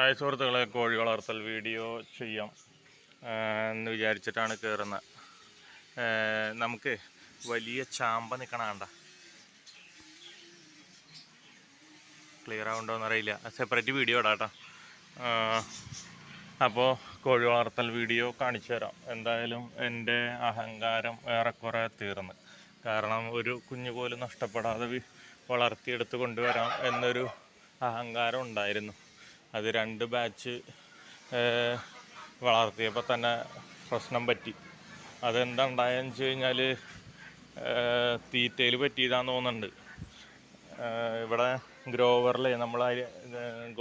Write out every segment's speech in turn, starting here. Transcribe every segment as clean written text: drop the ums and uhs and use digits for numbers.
Hi സുഹൃത്തുക്കളെ, കോഴി വളർത്തൽ വീഡിയോ ചെയ്യാം എന്ന് വിചാരിച്ചിട്ടാണ് കയറുന്നത്. നമുക്ക് വലിയ ചാമ്പ നിൽക്കണണ്ട, ക്ലിയർ ആവുണ്ടോയെന്ന് അറിയില്ല, സെപ്പറേറ്റ് വീഡിയോ ഇടാം കേട്ടോ. അപ്പോൾ കോഴി വളർത്തൽ വീഡിയോ കാണിച്ചു തരാം. എന്തായാലും എൻ്റെ അഹങ്കാരം ഏറെക്കുറെ തീർന്ന്. കാരണം ഒരു കുഞ്ഞു പോലും നഷ്ടപ്പെടാതെ വളർത്തിയെടുത്ത് കൊണ്ടുവരാം എന്നൊരു അഹങ്കാരം ഉണ്ടായിരുന്നു. അത് 2 ബാച്ച് വളർത്തിയപ്പോൾ തന്നെ പ്രശ്നം പറ്റി. അതെന്താ ഉണ്ടായെന്ന് വെച്ച് കഴിഞ്ഞാൽ തീറ്റയിൽ പറ്റിയതാന്ന് തോന്നുന്നുണ്ട്. ഇവിടെ ഗ്രോവറിൽ നമ്മൾ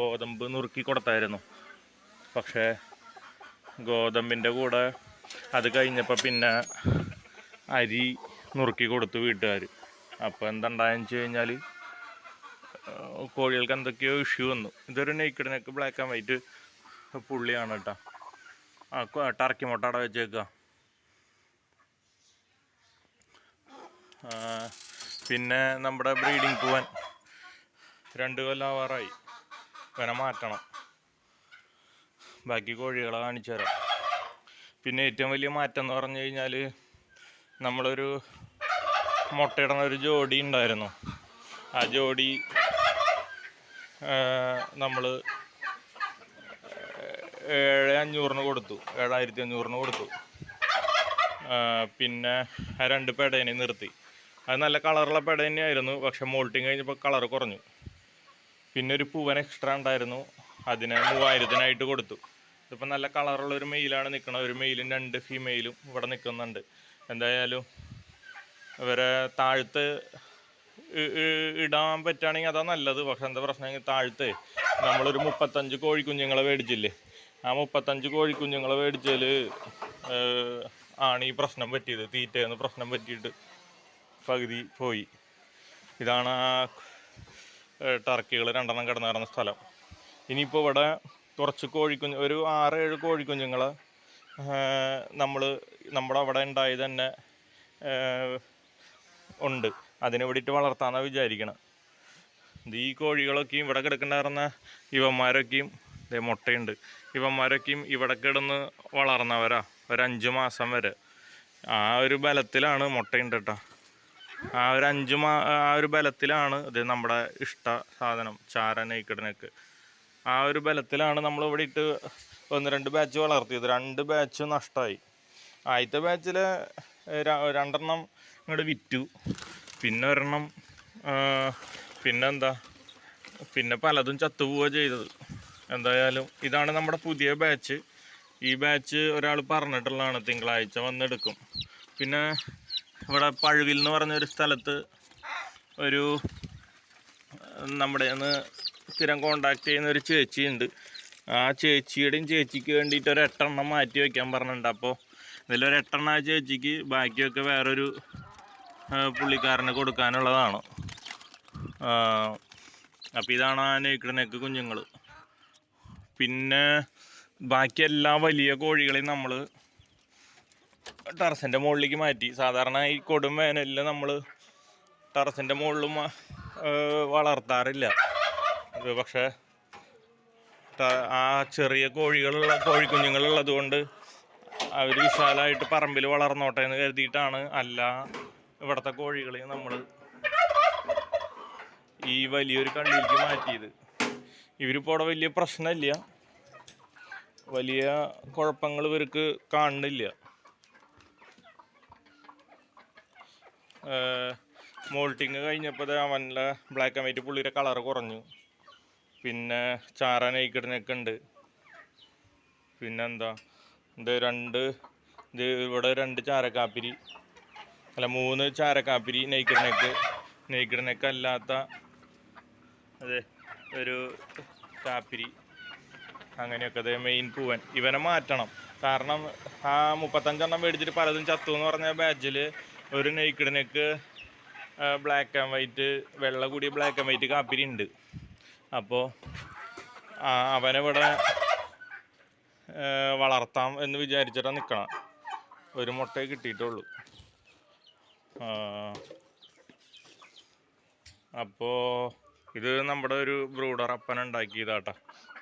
ഗോതമ്പ് നുറുക്കി കൊടുത്തായിരുന്നു. പക്ഷേ ഗോതമ്പിൻ്റെ കൂടെ അത് കഴിഞ്ഞപ്പോൾ പിന്നെ അരി നുറുക്കി കൊടുത്തു വീട്ടുകാർ. അപ്പോൾ എന്തുണ്ടായെന്ന് വെച്ച് കഴിഞ്ഞാൽ കോഴികൾക്ക് എന്തൊക്കെയോ ഇഷ്യൂ വന്നു. ഇതൊരു naked neck black and white പുള്ളിയാണ് കേട്ടോ. ടർക്കി മുട്ട അവിടെ വെച്ചേക്കുക. പിന്നെ നമ്മുടെ ബ്രീഡിങ് പൂവൻ 2 കൊല്ലം ആവാറായി. ഇവനെ മാറ്റണം. ബാക്കി കോഴികളെ കാണിച്ചു തരാം. പിന്നെ ഏറ്റവും വലിയ മാറ്റം എന്ന് പറഞ്ഞു കഴിഞ്ഞാൽ നമ്മളൊരു മുട്ടയിടുന്ന ഒരു ജോഡി ഉണ്ടായിരുന്നു. ആ ജോഡി നമ്മൾ 7,500 കൊടുത്തു, 7,500 കൊടുത്തു. പിന്നെ ആ 2 പെടേനെ നിർത്തി. അത് നല്ല കളറുള്ള പെട തന്നെയായിരുന്നു. പക്ഷെ മോൾട്ടിങ് കഴിഞ്ഞപ്പോൾ കളർ കുറഞ്ഞു. പിന്നെ ഒരു പൂവൻ എക്സ്ട്രാ ഉണ്ടായിരുന്നു, അതിനെ 3,000-നായിട്ട് കൊടുത്തു. ഇതിപ്പോൾ നല്ല കളറുള്ളൊരു മെയിലാണ് നിൽക്കുന്നത്. ഒരു മെയിലും 2 ഫീമെയിലും ഇവിടെ നിൽക്കുന്നുണ്ട്. എന്തായാലും ഇവരെ താഴത്ത് ഇടാൻ പറ്റുകയാണെങ്കിൽ അതാ നല്ലത്. പക്ഷെ എന്താ പ്രശ്നം, താഴത്ത് നമ്മളൊരു 35 കോഴിക്കുഞ്ഞുങ്ങളെ മേടിച്ചില്ലേ, ആ 35 കോഴിക്കുഞ്ഞുങ്ങളെ മേടിച്ചതിൽ ആണ് ഈ പ്രശ്നം പറ്റിയത്. തീറ്റയെന്ന് പ്രശ്നം പറ്റിയിട്ട് പകുതി പോയി. ഇതാണ് ആ ടർക്കികൾ 2 കിടന്ന സ്ഥലം. ഇനിയിപ്പോൾ ഇവിടെ കുറച്ച് ഒരു 6-7 കോഴിക്കുഞ്ഞുങ്ങളെ നമ്മുടെ അവിടെ ഉണ്ടായത് തന്നെ ഉണ്ട്. അതിനെ വിട്ടിട്ട് വളർത്താമെന്നാണ് വിചാരിക്കണം. ഈ കോഴികളൊക്കെയും ഇവിടെ കിടക്കണ്ടായിരുന്ന ഇവന്മാരൊക്കെയും മുട്ടയുണ്ട്. ഇവന്മാരൊക്കെയും ഇവിടെ കിടന്ന് വളർന്നവരാ ഒരു 5 മാസം വരെ. ആ ഒരു ബലത്തിലാണ് മുട്ടയുണ്ട് കേട്ടോ. ആ ഒരു ബലത്തിലാണ് ഇത് നമ്മുടെ ഇഷ്ട സാധനം ചാര നെയ്ക്കടിനൊക്കെ. ആ ഒരു ബലത്തിലാണ് നമ്മൾ ഇവിടെ ഇട്ട് 1-2 ബാച്ച് വളർത്തിയത്. 2 ബാച്ച് നഷ്ടമായി. ആദ്യത്തെ ബാച്ചിൽ 2 ഇങ്ങോട്ട് വിറ്റു. പിന്നെ 1 പിന്നെ പലതും ചത്തുപോവുക ചെയ്തത്. എന്തായാലും ഇതാണ് നമ്മുടെ പുതിയ ബാച്ച്. ഈ ബാച്ച് ഒരാൾ പറഞ്ഞിട്ടുള്ളതാണ്, തിങ്കളാഴ്ച വന്നെടുക്കും. പിന്നെ ഇവിടെ പഴുവിൽ എന്ന് പറഞ്ഞൊരു സ്ഥലത്ത് ഒരു നമ്മുടെ സ്ഥിരം കോണ്ടാക്ട് ചെയ്യുന്ന ഒരു ചേച്ചിയുണ്ട്. ആ ചേച്ചിക്ക് വേണ്ടിയിട്ട് ഒരു 8 മാറ്റി വയ്ക്കാൻ പറഞ്ഞിട്ടുണ്ട്. അപ്പോൾ ഇതിലൊരു 8 ആ ചേച്ചിക്ക്, ബാക്കിയൊക്കെ വേറൊരു പുള്ളിക്കാരന് കൊടുക്കാനുള്ളതാണ്. അപ്പോൾ ഇതാണ് ആ നെയ്ക്കഡ് നെക്ക് കുഞ്ഞുങ്ങൾ. പിന്നെ ബാക്കി എല്ലാ വലിയ കോഴികളെയും നമ്മൾ ടെറസിൻ്റെ മുകളിലേക്ക് മാറ്റി. സാധാരണ ഈ കൊടും വേനലിൽ നമ്മൾ ടെറസിൻ്റെ മുകളിലും വളർത്താറില്ല. പക്ഷേ ആ ചെറിയ കോഴിക്കുഞ്ഞുങ്ങളുള്ളത് കൊണ്ട് അവർ വിശാലമായിട്ട് പറമ്പിൽ വളർന്നോട്ടെ എന്ന് കരുതിയിട്ടാണ്. അല്ല ഇവിടുത്തെ കോഴികളെയും നമ്മൾ ഈ വലിയൊരു കള്ളിയിലേക്ക് മാറ്റിയത്. ഇവരിപ്പോൾ അവിടെ വലിയ പ്രശ്നമില്ല, വലിയ കുഴപ്പങ്ങൾ ഇവർക്ക് കാണുന്നില്ല. മോൾട്ടിങ് കഴിഞ്ഞപ്പോൾ അവൻ്റെ ബ്ലാക്ക് ആൻഡ് വൈറ്റ് പുള്ളിയുടെ കളറ് കുറഞ്ഞു. പിന്നെ ചാര നെയ്ക്കടിനൊക്കെ ഉണ്ട്. പിന്നെന്താ ഇവിടെ 2 ചാരക്കാപ്പിരി, അല്ല 3 ചാരക്കാപ്പിരി നെയ്ക്കഡ് നെക്ക് അല്ലാത്ത ഒരു കാപ്പിരി, അങ്ങനെയൊക്കെ. മെയിൻ പൂവൻ ഇവനെ മാറ്റണം. കാരണം ആ 35 മേടിച്ചിട്ട് പലതും ചത്തു എന്ന് പറഞ്ഞ ബാച്ചിൽ ഒരു naked neck black and white, വെള്ള കൂടിയ ബ്ലാക്ക് ആൻഡ് വൈറ്റ് കാപ്പിരി ഉണ്ട്. അപ്പോൾ അവനിവിടെ വളർത്താം എന്ന് വിചാരിച്ചിട്ടാണ് നിൽക്കണം. ഒരു മുട്ടയെ കിട്ടിയിട്ടുള്ളൂ. അപ്പോൾ ഇത് നമ്മുടെ ഒരു ബ്രൂഡർ അപ്പൻ ഉണ്ടാക്കിയതാട്ടോ.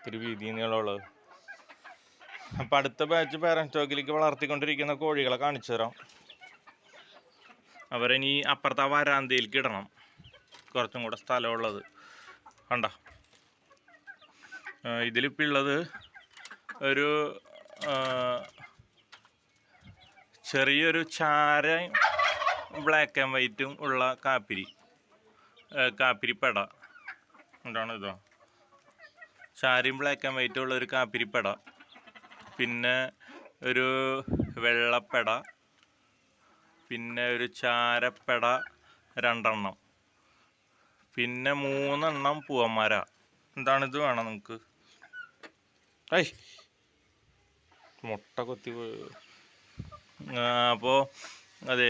ഒരു വീതി നീളമുള്ളത്. അപ്പം അടുത്ത ബാച്ച് പാരന്റ് സ്റ്റോക്കിലേക്ക് വളർത്തിക്കൊണ്ടിരിക്കുന്ന കോഴികളെ കാണിച്ചു തരാം. അവരിനി അപ്പുറത്തെ വരാന്തയിലേക്ക് ഇടണം, കുറച്ചും കൂടെ സ്ഥലമുള്ളത്. കണ്ട, ഇതിലിപ്പോൾ ഉള്ളത് ഒരു ചെറിയൊരു ചാരയും ബ്ലാക്ക് ആൻഡ് വൈറ്റും ഉള്ള കാപ്പിരിപ്പട. എന്താണ് ഇതോ, ചാരയും ബ്ലാക്ക് ആൻഡ് വൈറ്റും ഉള്ള ഒരു കാപ്പിരിപ്പട, പിന്നെ ഒരു വെള്ളപ്പെട, പിന്നെ ഒരു ചാരപ്പെട 2 എണ്ണം, പിന്നെ 3 എണ്ണം പൂവന്മാര. എന്താണിത് വേണം നമുക്ക്? മുട്ട കൊത്തി. അപ്പോൾ അതെ,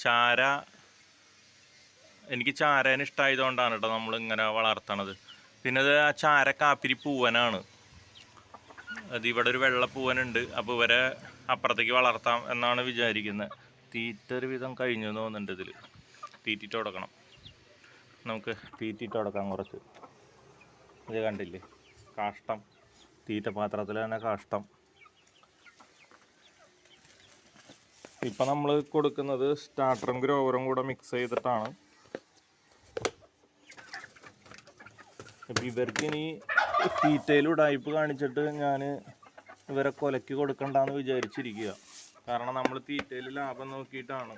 ചാര എനിക്ക് ചാരേനെ ഇഷ്ടമായതുകൊണ്ടാണ് കേട്ടോ നമ്മളിങ്ങനെ വളർത്തണത്. പിന്നെ അത് ആ ചാര കാപ്പിരി പൂവനാണ്. അത് ഇവിടെ ഒരു വെള്ള പൂവനുണ്ട്. അപ്പോൾ ഇവരെ അപ്പുറത്തേക്ക് വളർത്താം എന്നാണ് വിചാരിക്കുന്നത്. തീറ്റ ഒരു വിധം കഴിഞ്ഞു തോന്നുന്നുണ്ട്. ഇതിൽ തീറ്റിട്ട് കൊടുക്കണം. നമുക്ക് തീറ്റിട്ട് കൊടുക്കാം കുറച്ച്. ഇത് കണ്ടില്ലേ, കാഷ്ടം, തീറ്റ പാത്രത്തിൽ തന്നെ കാഷ്ടം. ഇപ്പം നമ്മൾ കൊടുക്കുന്നത് സ്റ്റാർട്ടറും ഗ്രോവറും കൂടെ മിക്സ് ചെയ്തിട്ടാണ്. ഇപ്പം ഇവർക്കിനി തീറ്റയിൽ ഉടായ്പ് കാണിച്ചിട്ട് ഞാൻ ഇവരെ കൊലയ്ക്ക് കൊടുക്കണ്ടെന്ന് വിചാരിച്ചിരിക്കുക. കാരണം നമ്മൾ തീറ്റയിൽ ലാഭം നോക്കിയിട്ടാണ്.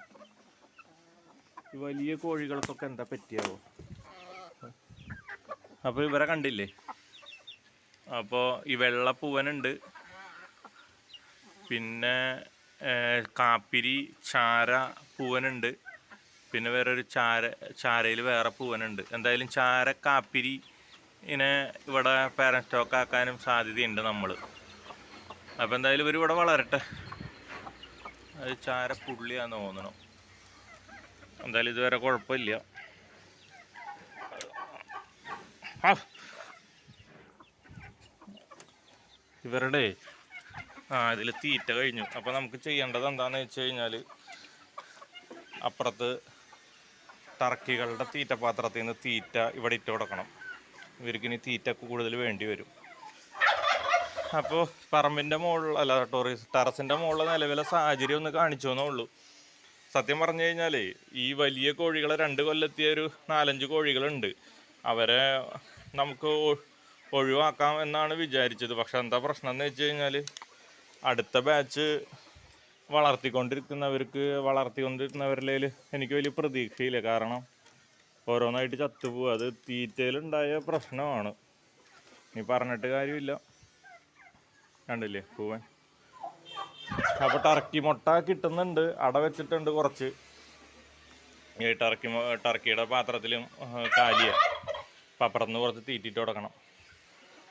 ഈ വലിയ കോഴികൾക്കൊക്കെ എന്താ പറ്റിയാവോ? അപ്പോൾ ഇവരെ കണ്ടില്ലേ. അപ്പോൾ ഈ വെള്ള പൂവനുണ്ട്, പിന്നെ കാപ്പിരി ചാര പൂവനുണ്ട്, പിന്നെ വേറൊരു ചാരയിൽ വേറെ പൂവനുണ്ട്. എന്തായാലും ചാര കാപ്പിരി ഇവിടെ പാരന്റ് സ്റ്റോക്ക് ആക്കാനും സാധ്യതയുണ്ട് നമ്മൾ. അപ്പോൾ എന്തായാലും ഇവർ ഇവിടെ വളരട്ടെ. അത് ചാര പുള്ളിയാന്ന് തോന്നണം. എന്തായാലും ഇതുവരെ കുഴപ്പമില്ല. ഇവരുടെ ഇതിൽ തീറ്റ കഴിഞ്ഞു. അപ്പോൾ നമുക്ക് ചെയ്യേണ്ടത് എന്താണെന്ന് വെച്ച് കഴിഞ്ഞാൽ, അപ്പുറത്ത് ടർക്കികളുടെ തീറ്റ പാത്രത്തിൽ നിന്ന് തീറ്റ ഇവിടെ ഇട്ട് കൊടുക്കണം. ഇവർക്കിനി തീറ്റ കൂടുതൽ വേണ്ടി വരും. അപ്പോൾ പറമ്പിൻ്റെ മുകളിൽ അല്ല, ടെറസിൻ്റെ മുകളിൽ നിലവിലെ സാഹചര്യം ഒന്ന് കാണിച്ചു എന്നേ ഉള്ളൂ. സത്യം പറഞ്ഞു കഴിഞ്ഞാൽ ഈ വലിയ കോഴികളെ 2 കൊല്ലെത്തിയ ഒരു 4-5 കോഴികളുണ്ട്. അവരെ നമുക്ക് ഒഴിവാക്കാം എന്നാണ് വിചാരിച്ചത്. പക്ഷെ എന്താ പ്രശ്നം എന്ന് വെച്ച് കഴിഞ്ഞാൽ, അടുത്ത ബാച്ച് വളർത്തിക്കൊണ്ടിരുന്നവരിൽ എനിക്ക് വലിയ പ്രതീക്ഷയില്ല. കാരണം ഓരോന്നായിട്ട് ചത്തുപോകും. അത് തീറ്റയിലുണ്ടായ പ്രശ്നമാണ്. നീ പറഞ്ഞിട്ട് കാര്യമില്ല. കണ്ടില്ലേ പൂവൻ. അപ്പോൾ ടർക്കി മുട്ട കിട്ടുന്നുണ്ട്, അട വെച്ചിട്ടുണ്ട് കുറച്ച്. ഈ ടർക്കിയുടെ പാത്രത്തിലും കാലിയാണ്. അപ്പം അപ്പുറത്തുനിന്ന് കുറച്ച് തീറ്റിട്ട് കൊടുക്കണം.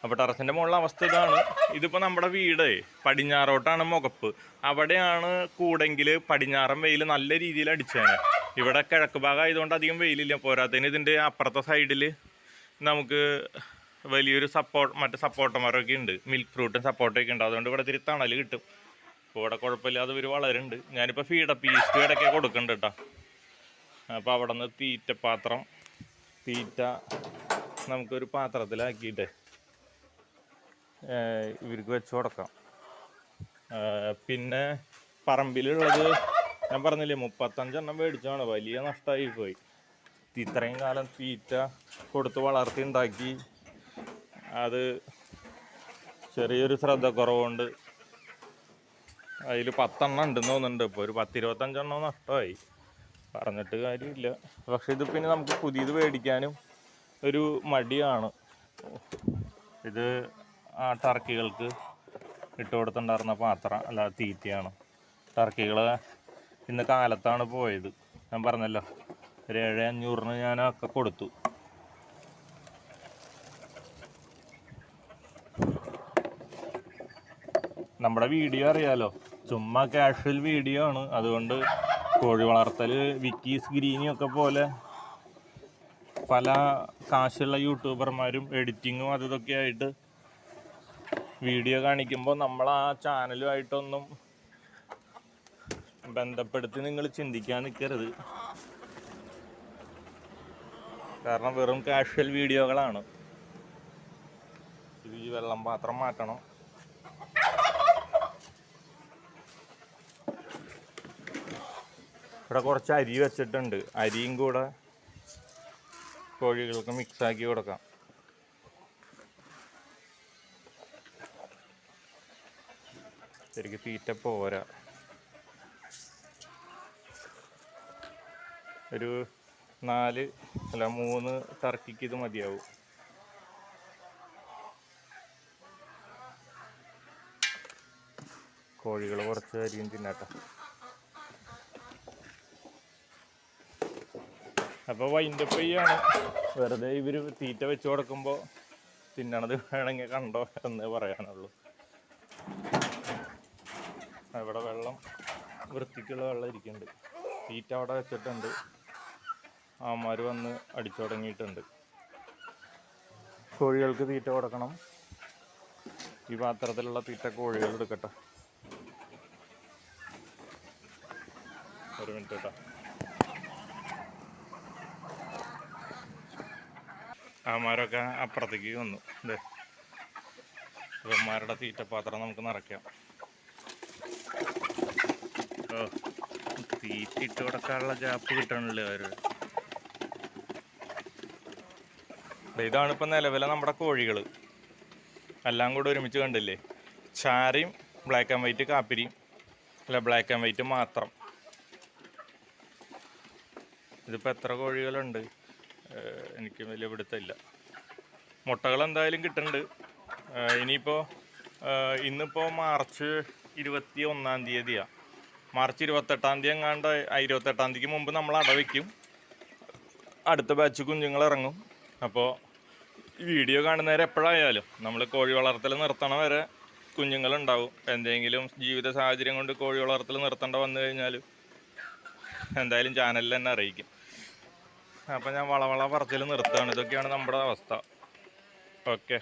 അപ്പോൾ ടെറസിൻ്റെ മുകളിലെ അവസ്ഥ ഇതാണ്. ഇതിപ്പോൾ നമ്മുടെ വീട് പടിഞ്ഞാറോട്ടാണ് മുഖപ്പ്. അവിടെയാണ് കൂടെങ്കിൽ പടിഞ്ഞാറൻ വെയിൽ നല്ല രീതിയിൽ അടിച്ചാണ്. ഇവിടെ കിഴക്ക് ഭാഗം ആയതുകൊണ്ട് അധികം വെയിലില്ല. പോരാത്തതിന് ഇതിൻ്റെ അപ്പുറത്തെ സൈഡിൽ നമുക്ക് വലിയൊരു മറ്റേ സപ്പോർട്ടന്മാരൊക്കെ ഉണ്ട്. മിൽക്ക് ഫ്രൂട്ടും സപ്പോർട്ടൊക്കെ ഉണ്ട്. അതുകൊണ്ട് ഇവിടെ ഇത്തിരി തണൽ കിട്ടും. അപ്പോൾ ഇവിടെ കുഴപ്പമില്ലാതെ ഇവർ വളരുന്നുണ്ട്. ഞാനിപ്പോൾ ഫീഡപ്പ് ഈസ്റ്റ് ഇടയ്ക്ക് കൊടുക്കുന്നുണ്ട് കേട്ടോ. അപ്പോൾ അവിടെ നിന്ന് തീറ്റ നമുക്കൊരു പാത്രത്തിലാക്കിയിട്ട് ഇവർക്ക് വെച്ച് കൊടുക്കാം. പിന്നെ പറമ്പിലുള്ളത് ഞാൻ പറഞ്ഞില്ലേ, 35 എണ്ണം മേടിച്ചാണ്. വലിയ നഷ്ടമായി പോയി. ഇത്രയും കാലം തീറ്റ കൊടുത്ത് വളർത്തി ഉണ്ടാക്കി, അത് ചെറിയൊരു ശ്രദ്ധക്കുറവുണ്ട്. അതിൽ 10 എണ്ണം ഉണ്ടെന്ന് തോന്നുന്നുണ്ട്. ഇപ്പോൾ ഒരു 10-25 എണ്ണം നഷ്ടമായി. പറഞ്ഞിട്ട് കാര്യമില്ല. പക്ഷെ ഇത് പിന്നെ നമുക്ക് പുതിയത് മേടിക്കാനും ഒരു മടിയാണ്. ഇത് ആ ടർക്കികൾക്ക് ഇട്ട് കൊടുത്തിട്ടുണ്ടായിരുന്ന പാത്രം അല്ല, തീറ്റയാണ്. ടർക്കികൾ ഇന്ന് കാലത്താണ് പോയത്. ഞാൻ പറഞ്ഞല്ലോ, ഒരു 7,500 ഞാനൊക്കെ കൊടുത്തു. നമ്മുടെ വീഡിയോ അറിയാലോ, ചുമ്മാ കാഷ്വൽ വീഡിയോ ആണ്. അതുകൊണ്ട് കോഴി വളർത്തൽ വിക്കീസ് ഗ്രീനിയൊക്കെ പോലെ പല കാശുള്ള യൂട്യൂബർമാരും എഡിറ്റിങ്ങും അതൊക്കെ ആയിട്ട് വീഡിയോ കാണിക്കുമ്പോൾ നമ്മൾ ആ ചാനലുമായിട്ടൊന്നും ബന്ധപ്പെടുത്തി നിങ്ങൾ ചിന്തിക്കാൻ നിൽക്കരുത്. കാരണം വെറും കാഷ്വൽ വീഡിയോകളാണ്. ഇത് ഈ വെള്ളം പാത്രം മാറ്റണം. ഇവിടെ കുറച്ച് അരി വെച്ചിട്ടുണ്ട്. അരിയും കൂടെ കോഴികൾക്ക് മിക്സാക്കി കൊടുക്കാം. ശരിക്കും തീറ്റ പോരാ. ഒരു 3 ടർക്കിക്ക് ഇത് മതിയാവും. കോഴികൾ കുറച്ച് അരിയും തിന്നട്ടെ. അപ്പോൾ വൈൻഡപ്പ് ചെയ്യാണ്. വെറുതെ ഇവർ തീറ്റ വെച്ച് കൊടുക്കുമ്പോൾ തിന്നണത് വേണമെങ്കിൽ കണ്ടോ എന്ന് പറയാനുള്ളൂ. ഇവിടെ വെള്ളം, വൃത്തിക്കുള്ള വെള്ളം ഇരിക്കുന്നുണ്ട്. തീറ്റ അവിടെ വെച്ചിട്ടുണ്ട്. ആമാർ വന്ന് അടിച്ചു തുടങ്ങിയിട്ടുണ്ട്. കോഴികൾക്ക് തീറ്റ കൊടുക്കണം. ഈ പാത്രത്തിലുള്ള തീറ്റ കോഴികൾ എടുക്കട്ടെ. ഒരു മിനിറ്റ് കേട്ടോ. ആമാരൊക്കെ അപ്പുറത്തേക്ക് വന്നു. അതെ, ഇവന്മാരുടെ തീറ്റപ്പാത്രം നമുക്ക് നിറയ്ക്കാം. ഓ, തീറ്റ ഇട്ട് കൊടുക്കാനുള്ള ഗ്യാപ്പ് കിട്ടണില്ലേ അവർ. ഇതാണ് ഇപ്പം നിലവിലെ നമ്മുടെ കോഴികൾ എല്ലാം കൂടെ ഒരുമിച്ച് കണ്ടില്ലേ. ചാരയും ബ്ലാക്ക് ആൻഡ് വൈറ്റ് കാപ്പിരിയും, അല്ല ബ്ലാക്ക് ആൻഡ് വൈറ്റ് മാത്രം. ഇതിപ്പോൾ എത്ര കോഴികളുണ്ട് എനിക്ക് വലിയ പിടുത്തമില്ല. മുട്ടകൾ എന്തായാലും കിട്ടുന്നുണ്ട്. ഇനിയിപ്പോൾ ഇന്നിപ്പോൾ മാർച്ച് 21-ാം തീയതിയാണ്. മാർച്ച് 28-ാം തീയതി എങ്ങാണ്ട്, 28-ാം തീയതിക്ക് മുമ്പ് നമ്മൾ അടവയ്ക്കും. അടുത്ത ബാച്ച് കുഞ്ഞുങ്ങൾ ഇറങ്ങും. അപ്പോൾ വീഡിയോ കാണുന്നവരെ എപ്പോഴായാലും നമ്മൾ കോഴി വളർത്തൽ നിർത്തണ വരെ കുഞ്ഞുങ്ങളുണ്ടാവും. എന്തെങ്കിലും ജീവിത സാഹചര്യം കൊണ്ട് കോഴി വളർത്തൽ നിർത്തേണ്ട വന്നു കഴിഞ്ഞാൽ എന്തായാലും ചാനലിൽ തന്നെ അറിയിക്കും. അപ്പം ഞാൻ വളവള പറച്ചിൽ നിർത്തുകയാണ്. ഇതൊക്കെയാണ് നമ്മുടെ അവസ്ഥ. ഓക്കെ.